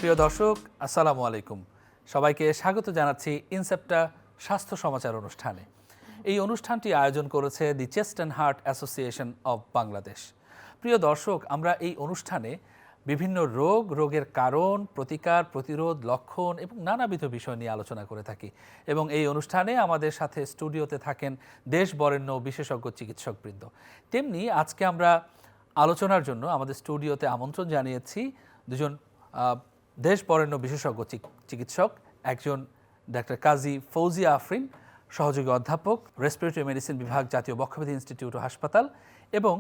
প্রিয় দর্শক, আসসালামু আলাইকুম। সবাইকে স্বাগত জানাচ্ছি ইনসেপ্টা স্বাস্থ্য সমাচার অনুষ্ঠানে। এই অনুষ্ঠানটি আয়োজন করেছে দি chest and heart association of Bangladesh. প্রিয় দর্শক, আমরা এই অনুষ্ঠানে বিভিন্ন রোগের কারণ, প্রতিকার, প্রতিরোধ, লক্ষণ এবং নানাবিধ বিষয় নিয়ে আলোচনা করে থাকি। এবং এই অনুষ্ঠানে আমাদের সাথে স্টুডিওতে থাকেন দেশ বরেণ্য বিশেষজ্ঞ চিকিৎসকবৃন্দ। তেমনি আজকে আমরা আলোচনার জন্য আমাদের স্টুডিওতে আমন্ত্রণ জানিয়েছি দুজন দেশ বরেণ্য বিশেষজ্ঞ চিকিৎসক, একজন ডাক্তার কাজী ফৌজিয়া আফরিন, সহযোগী অধ্যাপক, রেসপিরেটরি মেডিসিন বিভাগ, জাতীয় বক্ষব্যাধি ইনস্টিটিউট ও হাসপাতাল, এবং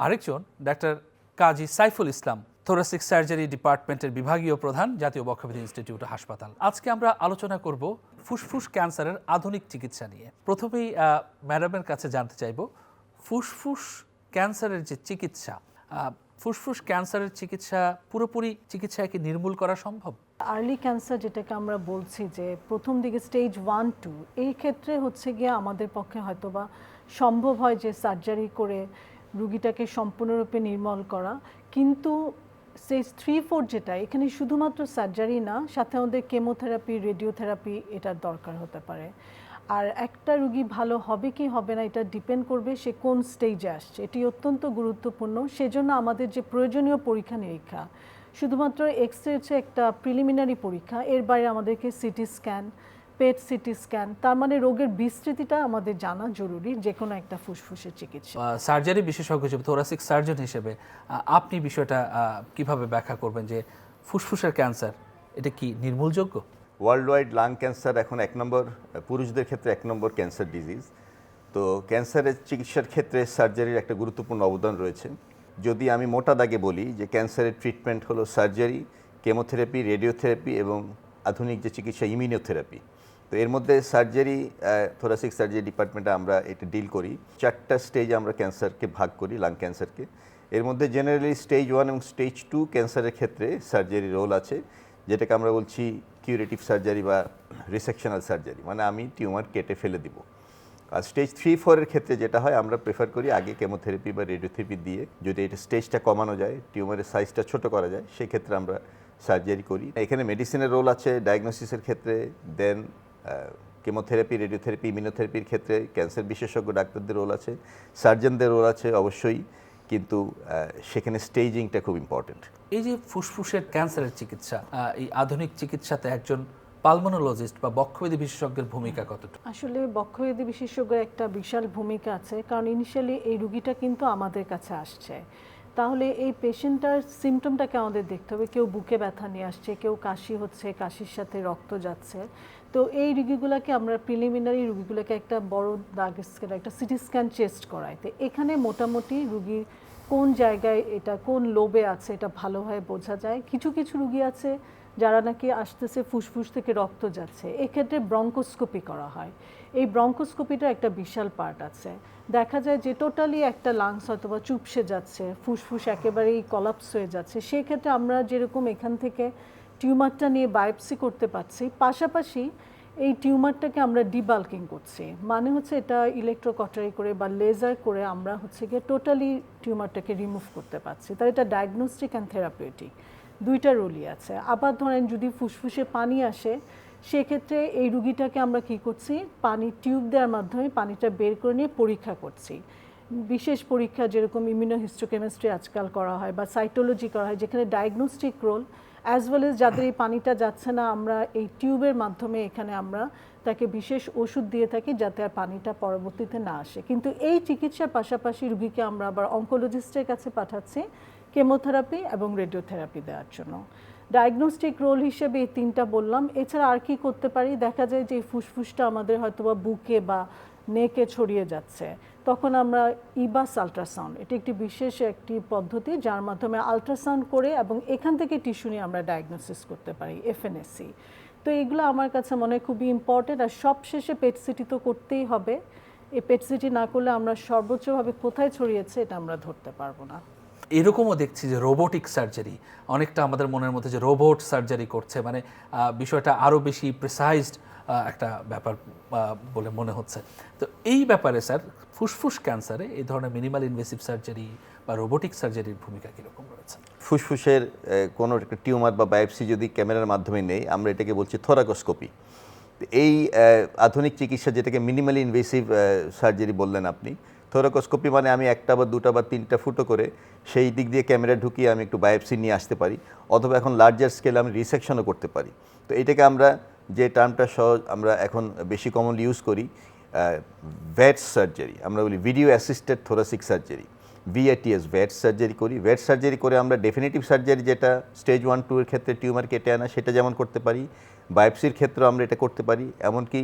আরেকজন ডাক্তার কাজী সাইফুল ইসলাম, থোরাসিক সার্জারি ডিপার্টমেন্টের বিভাগীয় প্রধান, জাতীয় বক্ষব্যাধি ইনস্টিটিউট ও হাসপাতাল। আজকে আমরা আলোচনা করব ফুসফুস ক্যান্সারের আধুনিক চিকিৎসা নিয়ে। প্রথমেই ম্যাডামের কাছে জানতে চাইব, ফুসফুস ক্যান্সারের যে চিকিৎসা, ফুসফুস ক্যান্সারের চিকিৎসা পুরোপুরি চিকিৎসাকে নির্মূল করা সম্ভব? আর্লি ক্যান্সার যেটাকে আমরা বলছি যে প্রথম দিকে স্টেজ 1-2, এই ক্ষেত্রে হচ্ছে গিয়ে আমাদের পক্ষে হয়তোবা সম্ভব হয় যে সার্জারি করে রুগীটাকে সম্পূর্ণরূপে নির্মূল করা, কিন্তু স্টেজ 3-4 যেটা, এখানে শুধুমাত্র সার্জারি না, সাথে আমাদের কেমোথেরাপি, রেডিওথেরাপি এটার দরকার হতে পারে। আর একটা রুগী ভালো হবে কি হবে না এটা ডিপেন্ড করবে সে কোন স্টেজে আসছে, এটি অত্যন্ত গুরুত্বপূর্ণ। সেজন্য আমাদের যে প্রয়োজনীয় পরীক্ষা নিরীক্ষা, শুধুমাত্র এক্সরে হচ্ছে একটা প্রিলিমিনারি পরীক্ষা, এর বাইরে আমাদেরকে CT scan, PET CT scan, তার মানে রোগের বিস্তৃতিটা আমাদের জানা জরুরি যে কোনো একটা ফুসফুসের চিকিৎসা। সার্জারি বিশেষজ্ঞ হিসেবে, থোরাসিক সার্জন হিসেবে আপনি বিষয়টা কিভাবে ব্যাখ্যা করবেন যে ফুসফুসের ক্যান্সার এটা কি নির্মূলযোগ্য? ওয়ার্ল্ড ওয়াইড লাং ক্যান্সার এখন 1 নম্বর, পুরুষদের ক্ষেত্রে 1 নম্বর ক্যান্সার ডিজিজ। তো ক্যান্সারের চিকিৎসার ক্ষেত্রে সার্জারির একটা গুরুত্বপূর্ণ অবদান রয়েছে। যদি আমি মোটা দাগে বলি যে ক্যান্সারের ট্রিটমেন্ট হলো সার্জারি, কেমোথেরাপি, রেডিওথেরাপি এবং আধুনিক যে চিকিৎসা ইমিউনোথেরাপি। তো এর মধ্যে সার্জারি, থোরাসিক সার্জারি ডিপার্টমেন্টে আমরা এটা ডিল করি। 4টা স্টেজে আমরা ক্যান্সারকে ভাগ করি, লাং ক্যান্সারকে। এর মধ্যে জেনারেলি স্টেজ 1 এবং স্টেজ 2 ক্যান্সারের ক্ষেত্রে সার্জারি রোল আছে, যেটাকে আমরা বলছি কিউরেটিভ সার্জারি বা রিসেকশনাল সার্জারি, মানে আমি টিউমার কেটে ফেলে দিব। আর স্টেজ 3-4-এর ক্ষেত্রে যেটা হয়, আমরা প্রেফার করি আগে কেমোথেরাপি বা রেডিওথেরাপি দিয়ে যদি এটা স্টেজটা কমানো যায়, টিউমারের সাইজটা ছোট করা যায়, সেক্ষেত্রে আমরা সার্জারি করি। এখানে মেডিসিনের রোল আছে ডায়াগনোসিসের ক্ষেত্রে, দেন কেমোথেরাপি, রেডিওথেরাপি, ইমিউনোথেরাপির ক্ষেত্রে ক্যান্সার বিশেষজ্ঞ ডাক্তারদের রোল আছে, সার্জনদের রোল আছে অবশ্যই, কিন্তু সেখানে স্টেজিংটা খুব ইম্পর্টেন্ট। এই যে ফুসফুসের ক্যান্সারের চিকিৎসা, এই আধুনিক চিকিৎসাতে একজন পালমোনোলজিস্ট বা বক্ষব্যাধি বিশেষজ্ঞের ভূমিকা কতটা? আসলে বক্ষব্যাধি বিশেষজ্ঞের একটা বিশাল ভূমিকা আছে, কারণ ইনিশিয়ালি এই রুগীটা কিন্তু আমাদের কাছে আসছে, তাহলে এই পেশেন্টটার সিমটমটাকে আমাদের দেখতে হবে। কেউ বুকে ব্যথা নিয়ে আসছে, কেউ কাশি হচ্ছে, কাশির সাথে রক্ত যাচ্ছে। তো এই রুগীগুলোকে আমরা প্রিলিমিনারি রুগীগুলোকে একটা বড় দাগ স্ক্যান, একটা সিটি স্ক্যান চেস্ট করাই। তো এখানে মোটামুটি রুগীর কোন জায়গায় এটা কোন লোবে আছে এটা ভালোভাবে বোঝা যায়। কিছু কিছু রুগী আছে যারা নাকি আসতেছে ফুসফুস থেকে রক্ত যাচ্ছে, এক্ষেত্রে ব্রঙ্কোস্কোপি করা হয়। এই ব্রঙ্কোস্কোপিটা একটা বিশাল পার্ট আছে, দেখা যায় যে টোটালি একটা লাংস হয়তো বা চুপসে যাচ্ছে, ফুসফুস একেবারেই কলাপস হয়ে যাচ্ছে। সেক্ষেত্রে আমরা যেরকম এখান থেকে টিউমারটা নিয়ে বায়োপসি করতে পারছি, পাশাপাশি এই টিউমারটাকে আমরা ডিবাল্কিং করছি, মানে হচ্ছে এটা ইলেকট্রোকটারি করে বা লেজার করে আমরা হচ্ছে গিয়ে টোটালি টিউমারটাকে রিমুভ করতে পারছি। তাই এটা ডায়াগনস্টিক অ্যান্ড থেরাপিউটিক দুইটা রোলই আছে। আবার ধরেন যদি ফুসফুসে পানি আসে, সেক্ষেত্রে এই রুগীটাকে আমরা কি করছি, পানি টিউব দেওয়ার মাধ্যমে পানিটা বের করে নিয়ে পরীক্ষা করছি। বিশেষ পরীক্ষা যেরকম ইমিউনোহিস্টোকেমিস্ট্রি আজকাল করা হয় বা সাইটোলজি করা হয়, যেখানে diagnostic role as well as যাদের এই পানিটা যাচ্ছে না, আমরা এই টিউবের মাধ্যমে এখানে আমরা তাকে বিশেষ ওষুধ দিয়ে থাকি যাতে আর পানিটা পরবর্তীতে না আসে। কিন্তু এই চিকিৎসার পাশাপাশি রুগীকে আমরা আবার অনকোলজিস্টের কাছে পাঠাচ্ছি কেমোথেরাপি এবং রেডিওথেরাপি দেওয়ার জন্য। ডায়াগনস্টিক রোল হিসেবে এই 3টা বললাম। এছাড়া আর কি করতে পারি, দেখা যায় যে ফুসফুসটা আমাদের হয়তো বা বুকে বা নেকে ছড়িয়ে যাচ্ছে, তখন আমরা ইবাস আলট্রাসাউন্ড, এটি একটি বিশেষ একটি পদ্ধতি যার মাধ্যমে আলট্রাসাউন্ড করে এবং এখান থেকে টিস্যু নিয়ে আমরা ডায়াগনোসিস করতে পারি, এফএনএসি। তো এগুলো আমার কাছে মনে হয় খুবই ইম্পর্টেন্ট। আর সবশেষে পেট সিটি তো করতেই হবে, এই পেট সিটি না করলে আমরা সর্বোচ্চভাবে কোথায় ছড়িয়েছে এটা আমরা ধরতে পারবো না। এরকমও দেখছি যে রোবোটিক সার্জারি, অনেকটা আমাদের মনের মধ্যে যে রোবট সার্জারি করছে, মানে বিষয়টা আরও বেশি প্রিসাইজড একটা ব্যাপার বলে মনে হচ্ছে। তো এই ব্যাপারে স্যার, ফুসফুস ক্যান্সারে এই ধরনের মিনিমাল ইনভেসিভ সার্জারি বা রোবোটিক সার্জারির ভূমিকা কীরকম রয়েছে? ফুসফুসের কোনো একটা টিউমার বা বায়োপসি যদি ক্যামেরার মাধ্যমে নেই, আমরা এটাকে বলছি থোরাকোস্কোপি। এই আধুনিক চিকিৎসা, যেটাকে মিনিমালি ইনভেসিভ সার্জারি বললেন আপনি, থোরাকোস্কোপি মানে আমি একটা বা দুটা বা তিনটা ফুটো করে সেই দিক দিয়ে ক্যামেরা ঢুকিয়ে আমি একটু বায়োপসি নিয়ে আসতে পারি, অথবা এখন লার্জার স্কেলে আমি রিসেকশনও করতে পারি। তো এটাকে আমরা যে টার্মটা আমরা এখন বেশি কমনলি ইউজ করি, ভ্যাটস সার্জারি, আমরা বলি video assisted thoracic surgery, VATS, vats surgery করি। ভ্যাটস সার্জারি করে আমরা ডেফিনেটিভ সার্জারি, যেটা স্টেজ 1-2 এর ক্ষেত্রে টিউমার কেটে আনা, সেটা যেমন করতে পারি, বায়োপসির ক্ষেত্রেও আমরা এটা করতে পারি। এমনকি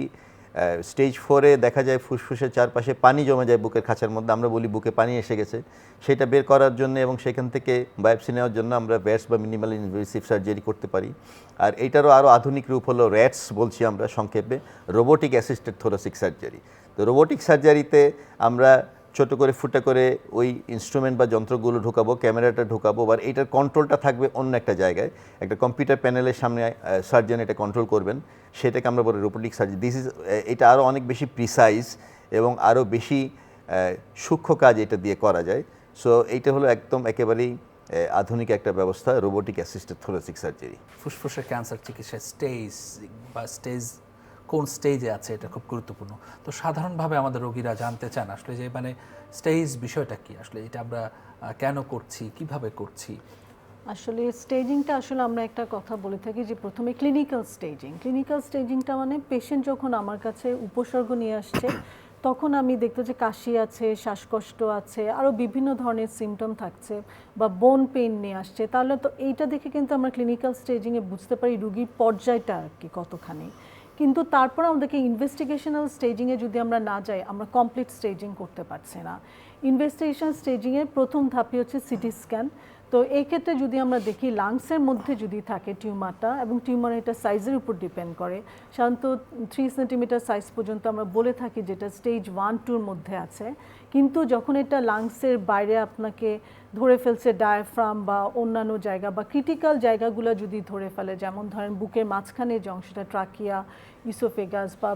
স্টেজ 4-এ দেখা যায় ফুসফুসের চারপাশে পানি জমে যায় বুকের খাঁচার মধ্যে, আমরা বলি বুকে পানি এসে গেছে, সেটা বের করার জন্য এবং সেখান থেকে বায়োপসি নেওয়ার জন্য আমরা ভ্যাটস বা মিনিমাল ইনভেসিভ সার্জারি করতে পারি। আর এইটারও আরও আধুনিক রূপ হলো র্যাটস, বলছি আমরা সংক্ষেপে, রোবোটিক অ্যাসিস্টেড থোরাসিক সার্জারি। তো রোবোটিক সার্জারিতে আমরা ছোট করে ফুটা করে ওই ইনস্ট্রুমেন্ট বা যন্ত্রগুলো ঢোকাবো, ক্যামেরাটা ঢোকাবো, বা এটার কন্ট্রোলটা থাকবে অন্য একটা জায়গায়, একটা কম্পিউটার প্যানেলের সামনে সার্জন এটা কন্ট্রোল করবেন, সেটাকে আমরা বলি রোবোটিক সার্জারি। এটা আরও অনেক বেশি প্রিসাইজ এবং আরও বেশি সূক্ষ্ম কাজ এটা দিয়ে করা যায়। সো এইটা হলো একদম একেবারেই আধুনিক একটা ব্যবস্থা, রোবোটিক অ্যাসিস্টেড থোরাসিক সার্জারি। ফুসফুসের ক্যান্সার চিকিৎসায় কোন স্টেজে আছে, এটা খুব গুরুত্বপূর্ণ। তো সাধারণভাবে আমাদের রোগীরা জানতে চান আসলে যে মানে স্টেজ বিষয়টা কি, আসলে এটা আমরা কেন করছি, কিভাবে করছি। আসলে স্টেজিংটা আসলে আমরা একটা কথা বলে থাকি যে প্রথমে ক্লিনিক্যাল স্টেজিংটা মানে পেশেন্ট যখন আমার কাছে উপসর্গ নিয়ে আসছে, তখন আমি দেখতে যে কাশি আছে, শ্বাসকষ্ট আছে, আরও বিভিন্ন ধরনের সিমটম থাকছে, বা বোন পেইন নিয়ে আসছে, তাহলে তো এইটা দেখে কিন্তু আমরা ক্লিনিক্যাল স্টেজিংয়ে বুঝতে পারি রুগীর পর্যায়টা আর কি কতখানি। কিন্তু তারপর আমাদেরকে ইনভেস্টিগেশনাল স্টেজিংয়ে যদি আমরা না যাই, আমরা কমপ্লিট স্টেজিং করতে পারছি না। ইনভেস্টিগেশন স্টেজিংয়ের প্রথম ধাপই হচ্ছে সিটি স্ক্যান। তো এই ক্ষেত্রে যদি আমরা দেখি লাংসের মধ্যে যদি থাকে টিউমারটা, এবং টিউমার এটা সাইজের উপর ডিপেন্ড করে, সাধারণত 3 সেন্টিমিটার সাইজ পর্যন্ত আমরা বলে থাকি যেটা স্টেজ 1-2-র মধ্যে আছে। কিন্তু যখন এটা লাংসের বাইরে আপনাকে ধরে ফেলছে, ডায়াফ্রাম বা অন্যান্য জায়গা বা ক্রিটিক্যাল জায়গাগুলো যদি ধরে ফেলে, যেমন ধরেন বুকের মাঝখানে যে অংশটা, ট্রাকিয়া, ইসোফেগাস বা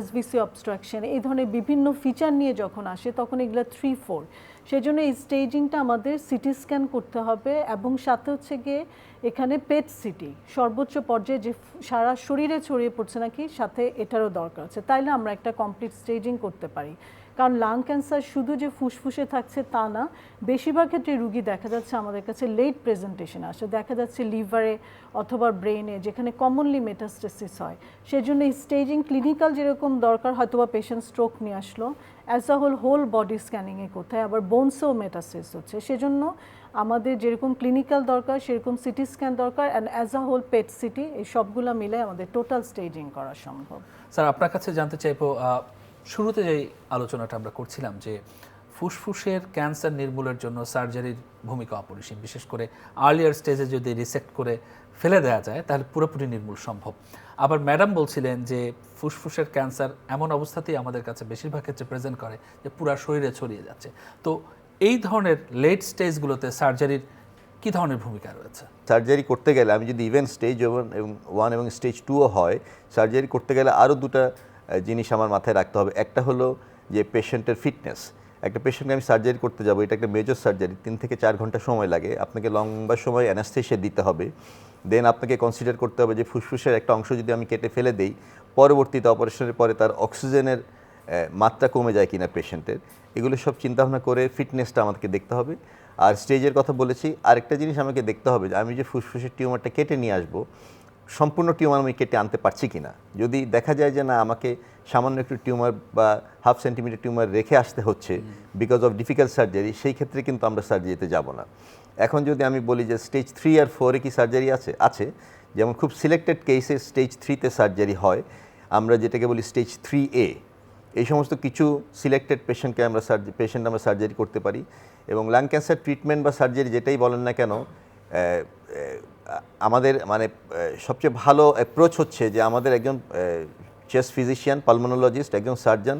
SVC অবস্ট্রাকশন, এই ধরনের বিভিন্ন ফিচার নিয়ে যখন আসে, তখন এগুলো 3-4। সেজন্য এই স্টেজিংটা আমাদের সিটি স্ক্যান করতে হবে, এবং সাথে হচ্ছে গিয়ে এখানে পেট সিটি সর্বোচ্চ পর্যায়ে, যে সারা শরীরে ছড়িয়ে পড়ছে নাকি, সাথে এটারও দরকার আছে, তাইলে আমরা একটা কমপ্লিট স্টেজিং করতে পারি। কারণ লাং ক্যান্সার শুধু যে ফুসফুসে থাকছে তা না, বেশিরভাগ ক্ষেত্রে রুগী দেখা যাচ্ছে আমাদের কাছে লেট প্রেজেন্টেশন আসে, দেখা যাচ্ছে লিভারে অথবা ব্রেনে, যেখানে কমনলি মেটাস্টেসিস হয়। সেজন্য এই স্টেজিং ক্লিনিক্যাল যেরকম দরকার, হয়তো বা পেশেন্ট স্ট্রোক নিয়ে আসলো, অ্যাজ আ হোল বডি স্ক্যানিংয়ে কোথায় আবার বোনসেও মেটাস্টেসিস হচ্ছে, সেজন্য আমাদের যেরকম ক্লিনিক্যাল দরকার সেরকম সিটি স্ক্যান দরকার, and as a whole PET CT, এই সবগুলো মিলে আমাদের টোটাল স্টেজিং করা সম্ভব। স্যার, আপনার কাছে জানতে চাইবো, শুরুতে যেই আলোচনাটা আমরা করছিলাম যে ফুসফুসের ক্যান্সার নির্মূলের জন্য সার্জারির ভূমিকা অপরিসীম, বিশেষ করে আর্লিয়ার স্টেজে যদি রিসেক্ট করে ফেলে দেওয়া যায় তাহলে পুরোপুরি নির্মূল সম্ভব। আবার ম্যাডাম বলছিলেন যে ফুসফুসের ক্যান্সার এমন অবস্থাতেই আমাদের কাছে বেশিরভাগ ক্ষেত্রে প্রেজেন্ট করে যে পুরো শরীরে ছড়িয়ে যাচ্ছে। তো এই ধরনের লেট স্টেজগুলোতে সার্জারির কী ধরনের ভূমিকা রয়েছে? সার্জারি করতে গেলে, আমি যদি ইভেন স্টেজ 1 এবং স্টেজ 2ও হয়, সার্জারি করতে গেলে আরও দুটা জিনিস আমার মাথায় রাখতে হবে। একটা হলো যে পেশেন্টের ফিটনেস। একটা পেশেন্টকে আমি সার্জারি করতে যাব, এটা একটা মেজর সার্জারি, 3 থেকে 4 ঘন্টা সময় লাগে, আপনাকে লম্বা সময় অ্যানাস্থেশিয়া দিতে হবে। দেন আপনাকে কনসিডার করতে হবে যে ফুসফুসের একটা অংশ যদি আমি কেটে ফেলে দেই, পরবর্তীতে অপারেশনের পরে তার অক্সিজেনের মাত্রা কমে যায় কিনা পেশেন্টের, এগুলো সব চিন্তাভাবনা করে ফিটনেসটা আমাকে দেখতে হবে। আর স্টেজের কথা বলেছি, আরেকটা জিনিস আমাকে দেখতে হবে যে আমি যে ফুসফুসের টিউমারটা কেটে নিয়ে আসবো, সম্পূর্ণ টিউমার আমি কেটে আনতে পারছি কি না। যদি দেখা যায় যে না, আমাকে সামান্য একটু টিউমার বা 1/2 সেন্টিমিটার টিউমার রেখে আসতে হচ্ছে বিকজ অফ ডিফিকাল্ট সার্জারি, সেই ক্ষেত্রে কিন্তু আমরা সার্জারিতে যাব না। এখন যদি আমি বলি যে স্টেজ 3 আর 4-এ কি সার্জারি আছে, যেমন খুব সিলেক্টেড কেসে স্টেজ 3-তে সার্জারি হয়, আমরা যেটাকে বলি স্টেজ 3A, এই সমস্ত কিছু সিলেক্টেড পেশেন্টকে আমরা সার্জারি করতে পারি। এবং লাং ক্যান্সার ট্রিটমেন্ট বা সার্জারি যেটাই বলেন না কেন, আমাদের মানে সবচেয়ে ভালো অ্যাপ্রোচ হচ্ছে যে আমাদের একজন চেস্ট ফিজিশিয়ান, পালমোনোলজিস্ট, একজন সার্জন,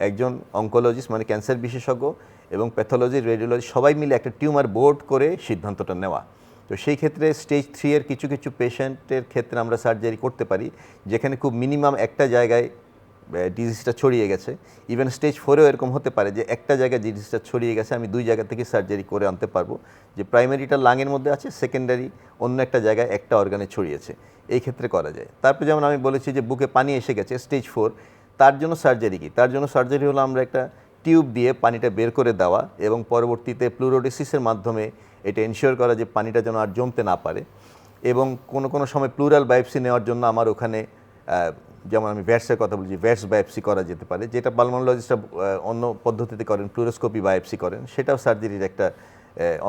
একজন অঙ্কোলজিস্ট মানে ক্যান্সার বিশেষজ্ঞ, এবং প্যাথোলজি, রেডিওলজি সবাই মিলে একটা টিউমার বোর্ড করে সিদ্ধান্তটা নেওয়া। তো সেই ক্ষেত্রে স্টেজ 3-এর কিছু পেশেন্টের ক্ষেত্রে আমরা সার্জারি করতে পারি, যেখানে খুব মিনিমাম একটা জায়গায় ডিজিজটা ছড়িয়ে গেছে। ইভেন স্টেজ 4-এও এরকম হতে পারে যে একটা জায়গায় ডিজিজটা ছড়িয়ে গেছে, আমি 2 জায়গা থেকে সার্জারি করে আনতে পারবো, যে প্রাইমারিটা লাংয়ের মধ্যে আছে, সেকেন্ডারি অন্য একটা জায়গায় একটা অর্গানে ছড়িয়েছে, এই ক্ষেত্রে করা যায়। তারপর যেমন আমি বলেছি যে বুকে পানি এসে গেছে স্টেজ 4, তার জন্য সার্জারি কি? তার জন্য সার্জারি হলো আমরা একটা টিউব দিয়ে পানিটা বের করে দেওয়া এবং পরবর্তীতে প্লুরোডিসিসের মাধ্যমে এটা এনশিওর করা যে পানিটা যেন আর জমতে না পারে। এবং কোনো সময় প্লুরাল বায়োপসি নেওয়ার জন্য আমার ওখানে যেমন আমি ভ্যাটসের কথা বলছি, ভ্যাটস বায়োপসি করা যেতে পারে, যেটা পালমোনোলজিস্টরা অন্য পদ্ধতিতে করেন, প্লুরোস্কোপি বায়োপসি করেন, সেটাও সার্জারির একটা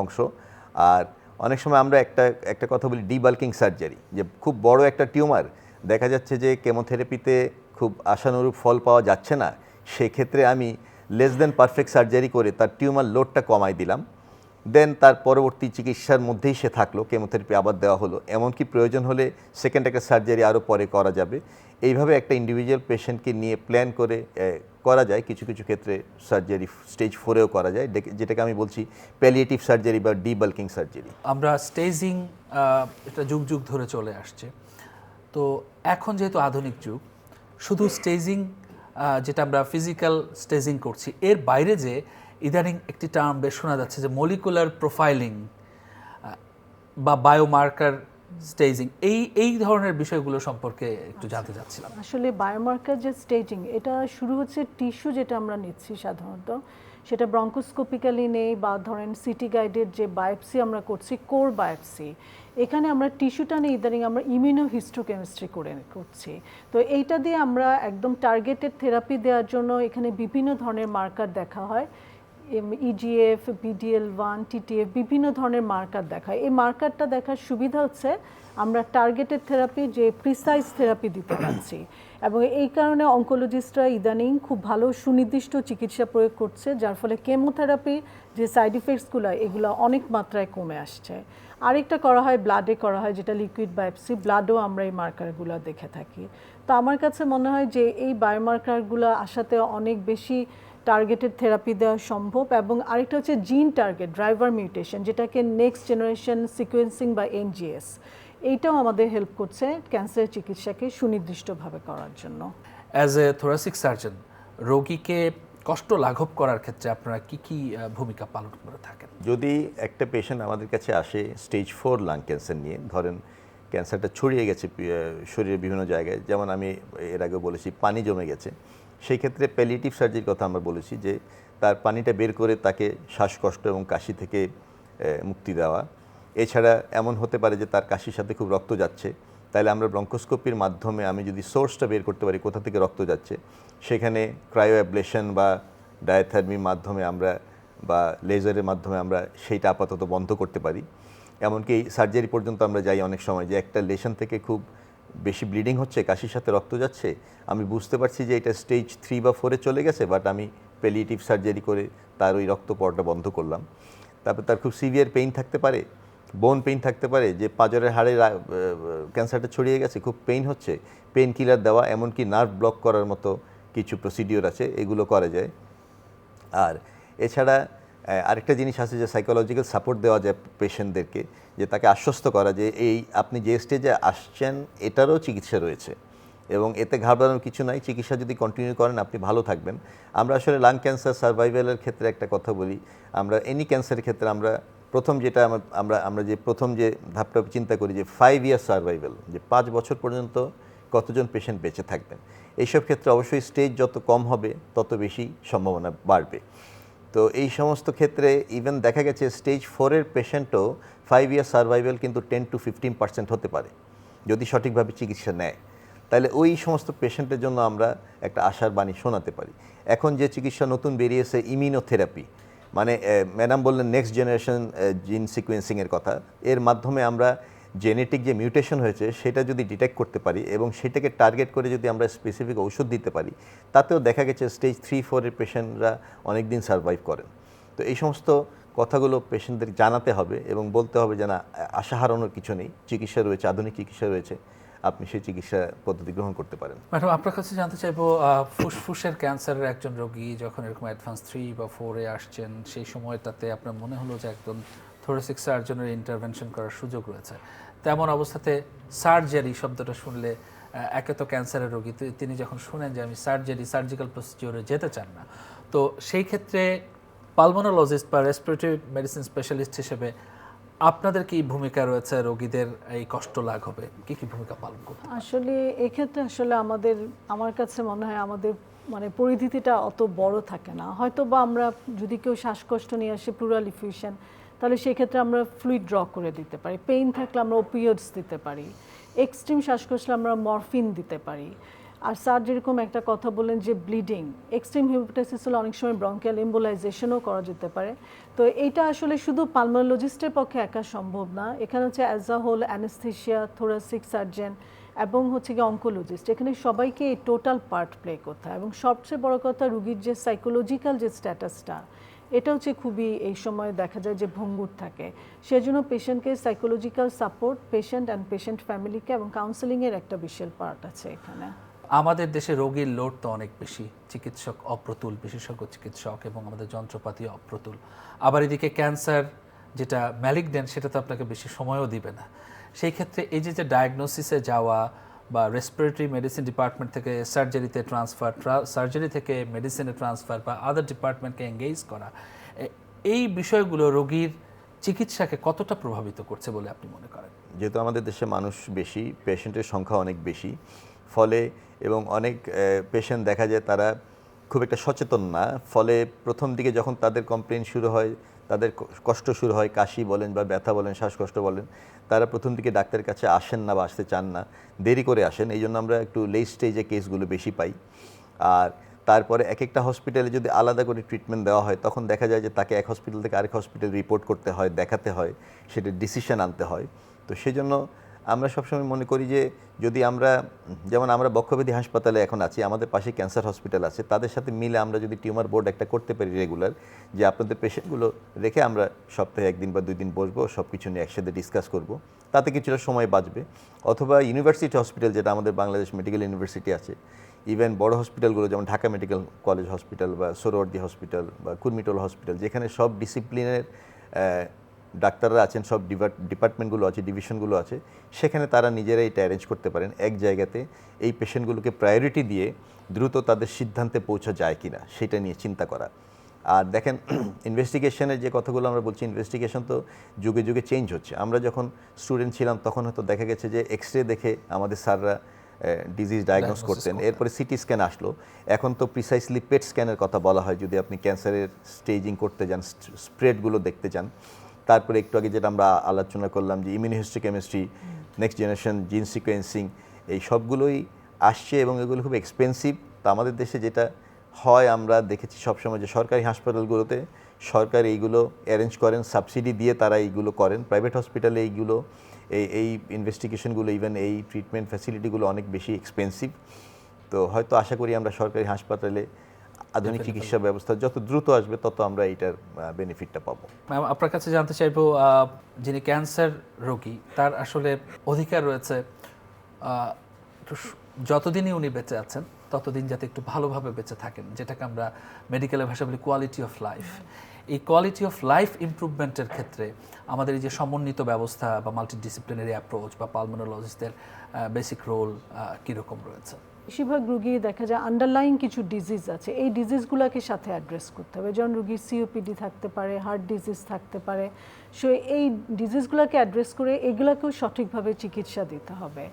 অংশ। আর অনেক সময় আমরা একটা কথা বলি ডিবাল্কিং সার্জারি, যে খুব বড় একটা টিউমার দেখা যাচ্ছে যে কেমোথেরাপিতে খুব আশানুরূপ ফল পাওয়া যাচ্ছে না, সেক্ষেত্রে আমি লেস দেন পারফেক্ট সার্জারি করে তার টিউমার লোডটা কমাই দিলাম, দেন তার পরবর্তী চিকিৎসার মধ্যেই সে থাকলো, কেমোথেরাপি আবার দেওয়া হলো, এমনকি প্রয়োজন হলে সেকেন্ড একটা সার্জারি আরও পরে করা যাবে। এইভাবে একটা ইন্ডিভিজুয়াল পেশেন্টকে নিয়ে প্ল্যান করে করা যায়। কিছু কিছু ক্ষেত্রে সার্জারি স্টেজ 4-এও করা যায়, যেটাকে আমি বলছি প্যালিয়েটিভ সার্জারি বা ডিবাল্কিং সার্জারি। আমরা স্টেজিং এটা যুগ যুগ ধরে চলে আসছে, তো এখন যেহেতু আধুনিক যুগ, শুধু স্টেজিং যেটা আমরা ফিজিক্যাল স্টেজিং করছি, এর বাইরে যে ইদানিং একটি টার্ম বেশ শোনা যাচ্ছে যে মলিকুলার প্রোফাইলিং বা বায়োমার্কার স্টেজিং, এই ধরনের বিষয়গুলো সম্পর্কে একটু জানতে চাচ্ছিলাম। আসলে বায়োমার্কার যে স্টেজিং, এটা শুরু হচ্ছে টিস্যু যেটা আমরা নিচ্ছি সাধারণত, সেটা ব্রঙ্কোস্কোপিক্যালি নেই, বা ধরেন সিটি গাইডেড যে বায়োপসি আমরা করছি কোর বায়োপসি, এখানে আমরা টিস্যুটা নিয়ে ইদানিং আমরা ইমিউনোহিস্টোকেমিস্ট্রি করছি। তো এইটা দিয়ে আমরা একদম টার্গেটেড থেরাপি দেওয়ার জন্য এখানে বিভিন্ন ধরনের মার্কার দেখা হয়, ইজিএফ, BDL1, TTF, বিভিন্ন ধরনের মার্কার দেখায়। এই মার্কারটা দেখার সুবিধা হচ্ছে আমরা টার্গেটেড থেরাপি, যে প্রিসাইজ থেরাপি দিতে পারছি, এবং এই কারণে অঙ্কোলজিস্টরা ইদানিং খুব ভালো সুনির্দিষ্ট চিকিৎসা প্রয়োগ করছে, যার ফলে কেমোথেরাপি যে সাইড ইফেক্টসগুলো এগুলো অনেক মাত্রায় কমে আসছে। আরেকটা করা হয় ব্লাডে করা হয়, যেটা লিকুইড বায়োপসি, ব্লাডও আমরা এই মার্কারগুলো দেখে থাকি। তো আমার কাছে মনে হয় যে এই বায়োমার্কারগুলো আসাতে অনেক বেশি টার্গেটেড থেরাপি দেওয়া সম্ভব। এবং আরেকটা হচ্ছে জিন টার্গেট ড্রাইভার মিউটেশন, যেটাকে নেক্সট জেনারেশন সিকোয়েন্সিং বা NGS, এইটাও আমাদের হেল্প করছে ক্যান্সার চিকিৎসাকে সুনির্দিষ্টভাবে করার জন্য। অ্যাজ এ থোরাসিক সার্জন, রোগীকে কষ্ট লাঘব করার ক্ষেত্রে আপনারা কি ভূমিকা পালন করে থাকেন? যদি একটা পেশেন্ট আমাদের কাছে আসে স্টেজ 4 লাং ক্যান্সার নিয়ে, ধরেন ক্যান্সারটা ছড়িয়ে গেছে শরীরের বিভিন্ন জায়গায়, যেমন আমি এর আগে বলেছি পানি জমে গেছে, সেই ক্ষেত্রে প্যালিয়েটিভ সার্জারির কথা আমরা বলেছি, যে তার পানিটা বের করে তাকে শ্বাসকষ্ট এবং কাশি থেকে মুক্তি দেওয়া। এছাড়া এমন হতে পারে যে তার কাশির সাথে খুব রক্ত যাচ্ছে, তাহলে আমরা ব্রঙ্কোস্কোপির মাধ্যমে আমি যদি সোর্সটা বের করতে পারি কোথা থেকে রক্ত যাচ্ছে, সেখানে ক্রায়ো অ্যাবলেশন বা ডায়াথার্মির মাধ্যমে আমরা বা লেজারের মাধ্যমে আমরা সেইটা আপাতত বন্ধ করতে পারি। এমনকি সার্জারি পর্যন্ত আমরা যাই অনেক সময়, যে একটা লেশন থেকে খুব বেশি ব্লিডিং হচ্ছে, কাশির সাথে রক্ত যাচ্ছে, আমি বুঝতে পারছি যে এটা স্টেজ 3 বা 4-এ চলে গেছে, বাট আমি প্যালিয়েটিভ সার্জারি করে তার ওই রক্ত পড়াটা বন্ধ করলাম। তারপর তার খুব সিভিয়ার পেইন থাকতে পারে, বোন পেইন থাকতে পারে, যে পাঁজরের হাড়ে ক্যান্সারটা ছড়িয়ে গেছে, খুব পেইন হচ্ছে, পেইন কিলার দেওয়া, এমনকি নার্ভ ব্লক করার মতো কিছু প্রসিডিওর আছে, এগুলো করা যায়। আর এছাড়া আরেকটা জিনিস আছে যে সাইকোলজিক্যাল সাপোর্ট দেওয়া যায় পেশেন্টদেরকে, যে তাকে আশ্বস্ত করা যে এই আপনি যে স্টেজে আসছেন এটারও চিকিৎসা রয়েছে এবং এতে ঘাবড়ানোর কিছু নাই, চিকিৎসা যদি কন্টিনিউ করেন আপনি ভালো থাকবেন। আমরা আসলে লাং ক্যান্সার সার্ভাইভালের ক্ষেত্রে একটা কথা বলি, আমরা এনি ক্যান্সারের ক্ষেত্রে আমরা প্রথম যেটা আমরা যে প্রথম যে ধাপটা চিন্তা করি যে 5 ইয়ার সার্ভাইভাল, যে 5 বছর পর্যন্ত কতজন পেশেন্ট বেঁচে থাকবেন। এইসব ক্ষেত্রে অবশ্যই স্টেজ যত কম হবে তত বেশি সম্ভাবনা বাড়বে। তো এই সমস্ত ক্ষেত্রে ইভেন দেখা গেছে স্টেজ 4-এর পেশেন্টও 5 ইয়ার সার্ভাইভাল কিন্তু 10 to 15% হতে পারে যদি সঠিকভাবে চিকিৎসা নেয়। তাহলে ওই সমস্ত পেশেন্টের জন্য আমরা একটা আশার বাণী শোনাতে পারি। এখন যে চিকিৎসা নতুন বেরিয়েছে ইমিউনোথেরাপি, মানে ম্যাডাম বললেন নেক্সট জেনারেশন জিন সিকোয়েন্সিংয়ের কথা, এর মাধ্যমে আমরা জেনেটিক যে মিউটেশন হয়েছে সেটা যদি ডিটেক্ট করতে পারি এবং সেটাকে টার্গেট করে যদি আমরা স্পেসিফিক ওষুধ দিতে পারি, তাতেও দেখা গেছে স্টেজ 3-4-এর পেশেন্টরা অনেক দিন সার্ভাইভ করেন। তো এই সমস্ত কথাগুলো পেশেন্টদের জানাতে হবে এবং বলতে হবে যে না, আশা হারানোর কিছু নেই, চিকিৎসা রয়েছে, আধুনিক চিকিৎসা রয়েছে, আপনি সেই চিকিৎসা পদ্ধতি গ্রহণ করতে পারেন। ম্যাডাম, আপনার কাছে জানতে চাইবো, ফুসফুসের ক্যান্সারের একজন রোগী যখন এরকম অ্যাডভান্স 3 বা 4-এ আসছেন, সেই সময়টাতে আপনার মনে হলো যে একজন থোরাসিক সার্জনের ইন্টারভেনশন করার সুযোগ রয়েছে, তেমন অবস্থাতে সার্জারি শব্দটা শুনলে একে তো ক্যান্সারের রোগী, তিনি যখন শুনেন যে আমি সার্জিক্যাল প্রসিডিওরে যেতে চান না, তো সেই ক্ষেত্রে পালমোনোলজিস্ট বা রেসপিরেটরি মেডিসিন স্পেশালিস্ট হিসেবে আপনাদের কি ভূমিকা রয়েছে? রোগীদের এই কষ্ট লাঘবে কি কি ভূমিকা পালন করতে? আসলে এক্ষেত্রে আসলে আমার কাছে মনে হয় আমাদের মানে পরিধিটা অত বড় থাকে না। হয়তো বা আমরা যদি কেউ শ্বাসকষ্ট নিয়ে আসে প্লুরাল ইফিউশন, তাহলে সেক্ষেত্রে আমরা ফ্লুইড ড্র করে দিতে পারি। পেইন থাকলে আমরা ওপিওইডস দিতে পারি। এক্সট্রিম শ্বাসকষ্ট আমরা মরফিন দিতে পারি। আর স্যার যেরকম একটা কথা বলেন যে ব্লিডিং, এক্সট্রিম হিপোটাইসিস হলে অনেক সময় ব্রঙ্কিয়াল এম্বোলাইজেশনও করা যেতে পারে। তো এইটা আসলে শুধু পালমোনোলজিস্টের পক্ষে একা সম্ভব না। এখানে হচ্ছে as a whole anaesthesia, thoracic surgeon এবং হচ্ছে কি অঙ্কোলজিস্ট, এখানে সবাইকে এই টোটাল পার্ট প্লে করতে হয়। এবং সবচেয়ে বড় কথা, রুগীর যে সাইকোলজিক্যাল যে স্ট্যাটাসটা, এটা হচ্ছে খুবই এই সময় দেখা যায় যে ভঙ্গুর থাকে। সেজন্য পেশেন্টকে psychological support, patient and patient ফ্যামিলিকে এবং কাউন্সেলিংয়ের একটা বিশাল পার্ট আছে এখানে। আমাদের দেশে রোগীর লোড তো অনেক বেশি, চিকিৎসক অপ্রতুল, বিশেষজ্ঞ চিকিৎসক, এবং আমাদের যন্ত্রপাতি অপ্রতুল। আবার এদিকে ক্যান্সার যেটা ম্যালিগন্যান্ট, সেটা তো আপনাকে বেশি সময়ও দিবে না। সেই ক্ষেত্রে এই যে ডায়াগনোসিসে যাওয়া বা রেসপিরেটরি মেডিসিন ডিপার্টমেন্ট থেকে সার্জারিতে ট্রান্সফার, সার্জারি থেকে মেডিসিনে ট্রান্সফার বা আদার ডিপার্টমেন্টকে এঙ্গেজ করা, এই বিষয়গুলো রোগীর চিকিৎসাকে কতটা প্রভাবিত করছে বলে আপনি মনে করেন? যেহেতু আমাদের দেশে মানুষ বেশি, পেশেন্টের সংখ্যা অনেক বেশি, ফলে এবং অনেক পেশেন্ট দেখা যায় তারা খুব একটা সচেতন না। ফলে প্রথম দিকে যখন তাদের কমপ্লেন শুরু হয়, তাদের কষ্ট শুরু হয়, কাশি বলেন বা ব্যথা বলেন, শ্বাসকষ্ট বলেন, তারা প্রথম দিকে ডাক্তারের কাছে আসেন না বা আসতে চান না, দেরি করে আসেন। এই জন্য আমরা একটু লেট স্টেজে কেসগুলো বেশি পাই। আর তারপরে এক একটা হসপিটালে যদি আলাদা করে ট্রিটমেন্ট দেওয়া হয়, তখন দেখা যায় যে তাকে এক হসপিটাল থেকে আরেক হসপিটাল রিপোর্ট করতে হয়, দেখাতে হয়, সেটা ডিসিশন আনতে হয়। তো সেজন্য আমরা সবসময় মনে করি যে যদি আমরা, যেমন আমরা বক্ষব্যাধি হাসপাতালে এখন আছি, আমাদের পাশে ক্যান্সার হসপিটাল আছে, তাদের সাথে মিলে আমরা যদি টিউমার বোর্ড একটা করতে পারি রেগুলার, যে আপনাদের পেশেন্টগুলো রেখে আমরা সপ্তাহে 1 দিন বা 2 দিন বসবো, সব কিছু নিয়ে একসাথে ডিসকাস করব, তাতে কিছুটা সময় বাঁচবে। অথবা ইউনিভার্সিটি হসপিটাল, যেটা আমাদের বাংলাদেশ মেডিকেল ইউনিভার্সিটি আছে, ইভেন বড় হসপিটালগুলো যেমন ঢাকা মেডিকেল কলেজ হসপিটাল বা সোহরাওয়ার্দী হসপিটাল বা কুর্মিটোল হসপিটাল, যেখানে সব ডিসিপ্লিনের ডাক্তাররা আছেন, সব ডিপার্টমেন্টগুলো আছে, ডিভিশনগুলো আছে, সেখানে তারা নিজেরাই এটা অ্যারেঞ্জ করতে পারেন এক জায়গাতে। এই পেশেন্টগুলোকে প্রায়োরিটি দিয়ে দ্রুত তাদের সিদ্ধান্তে পৌঁছা যায় কিনা সেটা নিয়ে চিন্তা করা। আর দেখেন, ইনভেস্টিগেশনের যে কথাগুলো আমরা বলছি, ইনভেস্টিগেশন তো যুগে যুগে চেঞ্জ হচ্ছে। আমরা যখন স্টুডেন্ট ছিলাম তখন হয়তো দেখা গেছে যে এক্সরে দেখে আমাদের স্যাররা ডিজিজ ডায়াগনোস করতেন, এরপরে সিটি স্ক্যান আসলো। এখন তো প্রিসাইসলি পেট স্ক্যানের কথা বলা হয় যদি আপনি ক্যান্সারের স্টেজিং করতে যান, স্প্রেডগুলো দেখতে চান। তারপরে একটু আগে যেটা আমরা আলোচনা করলাম যে ইমিউনোহিস্টোকেমিস্ট্রি, নেক্সট জেনারেশন জিন সিকোয়েন্সিং, এই সবগুলোই আসছে এবং এগুলো খুব এক্সপেন্সিভ। তো আমাদের দেশে যেটা হয়, আমরা দেখেছি সবসময় যে সরকারি হাসপাতালগুলোতে সরকার এইগুলো অ্যারেঞ্জ করেন, সাবসিডি দিয়ে তারা এইগুলো করেন। প্রাইভেট হসপিটালে এইগুলো এই ইনভেস্টিগেশনগুলো, ইভেন এই ট্রিটমেন্ট ফ্যাসিলিটিগুলো অনেক বেশি এক্সপেন্সিভ। তো হয়তো আশা করি আমরা সরকারি হাসপাতালে আধুনিক চিকিৎসা ব্যবস্থা যত দ্রুত আসবে তত আমরা এইটার বেনিফিটটা পাবো। ম্যাম, আপনার কাছে জানতে চাইবো, যিনি ক্যান্সার রোগী, তার আসলে অধিকার রয়েছে যতদিনই উনি বেঁচে আছেন ততদিন যাতে একটু ভালোভাবে বেঁচে থাকেন, যেটাকে আমরা মেডিকেলের ভাষা বলি কোয়ালিটি অফ লাইফ। এই কোয়ালিটি অফ লাইফ ইমপ্রুভমেন্টের ক্ষেত্রে আমাদের এই যে সমন্বিত ব্যবস্থা বা মাল্টিডিসিপ্লিনারি অ্যাপ্রোচ বা পালমোনোলজিস্টদের বেসিক রোল কীরকম রয়েছে? বেশিরভাগ রুগী দেখা যায় আন্ডারলাইং কিছু ডিজিজ আছে, এই ডিজিজগুলোকে সাথে অ্যাড্রেস করতে হবে। যেমন রুগীর সিওপিডি থাকতে পারে, হার্ট ডিজিজ থাকতে পারে। সো এই ডিজিজগুলোকে অ্যাড্রেস করে এগুলোকেও সঠিকভাবে চিকিৎসা দিতে হবে।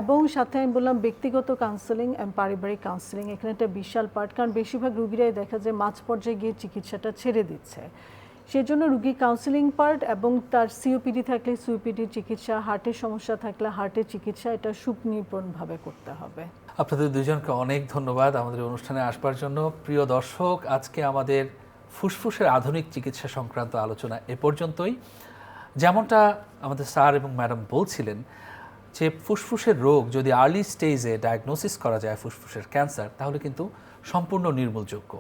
এবং সাথে আমি বললাম ব্যক্তিগত কাউন্সেলিং এবং পারিবারিক কাউন্সেলিং এখানে একটা বিশাল পার্ট, কারণ বেশিরভাগ রুগীরাই দেখা যায় মাঝ পর্যায়ে গিয়ে চিকিৎসাটা ছেড়ে দিচ্ছে। সেজন্য রুগী কাউন্সেলিং পার্ট এবং তার সিওপিডি থাকলে সিওপিডির চিকিৎসা, হার্টের সমস্যা থাকলে হার্টের চিকিৎসা, এটা সুনিপুণভাবে করতে হবে। আপনাদের দুজনকে অনেক ধন্যবাদ আমাদের অনুষ্ঠানে আসবার জন্য। প্রিয় দর্শক, আজকে আমাদের ফুসফুসের আধুনিক চিকিৎসা সংক্রান্ত আলোচনা এ পর্যন্তই। যেমনটা আমাদের স্যার এবং ম্যাডাম বলছিলেন যে ফুসফুসের রোগ যদি আর্লি স্টেজে ডায়াগনোসিস করা যায়, ফুসফুসের ক্যান্সার, তাহলে কিন্তু সম্পূর্ণ নির্মূলযোগ্য।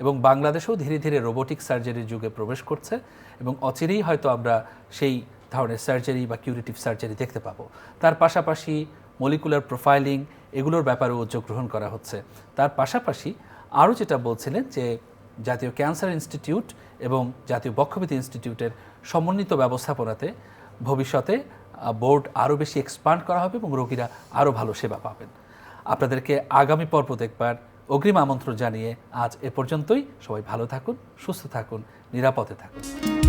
এবং বাংলাদেশেও ধীরে ধীরে রোবোটিক সার্জারির যুগে প্রবেশ করছে এবং অচিরেই হয়তো আমরা সেই ধরনের সার্জারি বা কিউরেটিভ সার্জারি দেখতে পাবো। তার পাশাপাশি মলিকুলার প্রোফাইলিং, এগুলোর ব্যাপারেও উদ্যোগ গ্রহণ করা হচ্ছে। তার পাশাপাশি আরও যেটা বলছিলেন যে জাতীয় ক্যান্সার ইনস্টিটিউট এবং জাতীয় বক্ষব্যাধি ইনস্টিটিউটের সমন্বিত ব্যবস্থাপনাতে ভবিষ্যতে বোর্ড আরও বেশি এক্সপান্ড করা হবে এবং রোগীরা আরও ভালো সেবা পাবেন। আপনাদেরকে আগামী পর্ব দেখবার অগ্রিম আমন্ত্রণ জানিয়ে আজ এ পর্যন্তই। সবাই ভালো থাকুন, সুস্থ থাকুন, নিরাপদে থাকুন।